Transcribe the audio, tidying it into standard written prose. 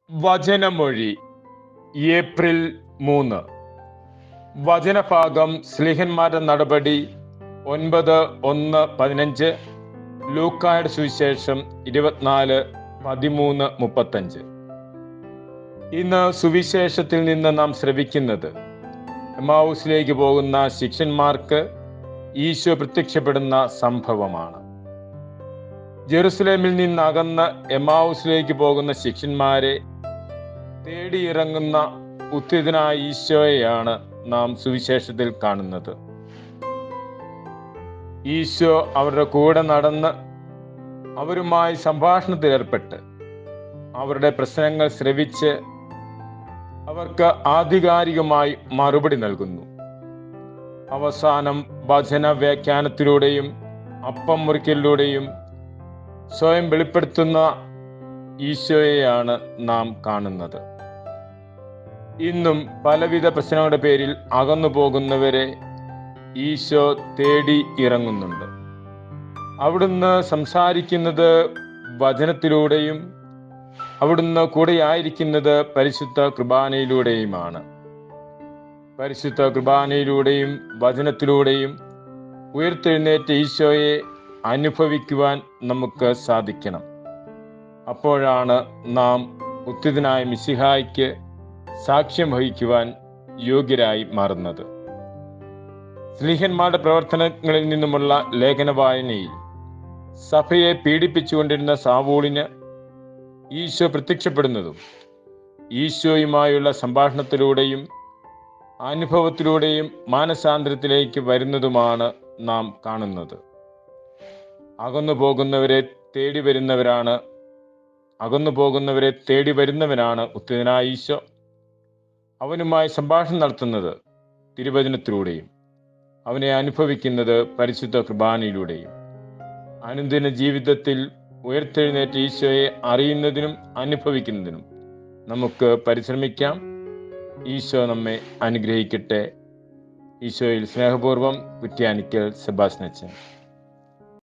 വചനമൊഴി April 3. വചനഭാഗം സ്ലീഹന്മാരുടെ നടപടി 9:1-15, ലൂക്കായുടെ സുവിശേഷം 24:13-35. ഇന്ന് സുവിശേഷത്തിൽ നിന്ന് നാം ശ്രവിക്കുന്നത് എമ്മാവൂസിലേക്ക് പോകുന്ന ശിഷ്യന്മാർക്ക് ഈശോ പ്രത്യക്ഷപ്പെടുന്ന സംഭവമാണ്. ജെറുസലേമിൽ നിന്നകന്ന് എമ്മാവൂസിലേക്ക് പോകുന്ന ശിഷ്യന്മാരെ തേടിയിറങ്ങുന്ന ഉത്ഥിതനായ ഈശോയെയാണ് നാം സുവിശേഷത്തിൽ കാണുന്നത്. ഈശോ അവരുടെ കൂടെ നടന്ന് അവരുമായി സംഭാഷണത്തിലേർപ്പെട്ട് അവരുടെ പ്രശ്നങ്ങൾ ശ്രവിച്ച് അവർക്ക് ആധികാരികമായി മറുപടി നൽകുന്നു. അവസാനം വചന വ്യാഖ്യാനത്തിലൂടെയും അപ്പം മുറിക്കലിലൂടെയും സ്വയം വെളിപ്പെടുത്തുന്ന ഈശോയെയാണ് നാം കാണുന്നത്. ഇന്നും പലവിധ പ്രശ്നങ്ങളുടെ പേരിൽ അകന്നു പോകുന്നവരെ ഈശോ തേടി ഇറങ്ങുന്നുണ്ട്. അവിടുന്ന് സംസാരിക്കുന്നത് വചനത്തിലൂടെയും അവിടുന്ന് കൂടെയായിരിക്കുന്നത് പരിശുദ്ധ കുർബാനയിലൂടെയുമാണ്. പരിശുദ്ധ കുർബാനയിലൂടെയും വചനത്തിലൂടെയും ഉയർത്തെഴുന്നേറ്റ ഈശോയെ അനുഭവിക്കുവാൻ നമുക്ക് സാധിക്കണം. അപ്പോഴാണ് നാം ഉത്ഥിതനായ മിശിഹായ്ക്ക് സാക്ഷ്യം വഹിക്കുവാൻ യോഗ്യരായി മാറുന്നത്. സ്ലീഹന്മാരുടെ പ്രവർത്തനങ്ങളിൽ നിന്നുമുള്ള ലേഖന വായനയിൽ സഭയെ പീഡിപ്പിച്ചുകൊണ്ടിരുന്ന സാവൂളിന് ഈശോ പ്രത്യക്ഷപ്പെടുന്നതും ഈശോയുമായുള്ള സംഭാഷണത്തിലൂടെയും അനുഭവത്തിലൂടെയും മാനസാന്തരത്തിലേക്ക് വരുന്നതുമാണ് നാം കാണുന്നത്. അകന്നു പോകുന്നവരെ തേടി വരുന്നവനാണ് ഉത്ഥിതനായ ഈശോ. അവനുമായി സംഭാഷണം നടത്തുന്നത് തിരുവചനത്തിലൂടെയും അവനെ അനുഭവിക്കുന്നത് പരിശുദ്ധ കുർബാനയിലൂടെയും. അനുദിന ജീവിതത്തിൽ ഉയർത്തെഴുന്നേറ്റ ഈശോയെ അറിയുന്നതിനും അനുഭവിക്കുന്നതിനും നമുക്ക് പരിശ്രമിക്കാം. ഈശോ നമ്മെ അനുഗ്രഹിക്കട്ടെ. ഈശോയിൽ സ്നേഹപൂർവ്വം കുറ്റ്യാനിക്കൽ സെബാസ്റ്റ്യൻ.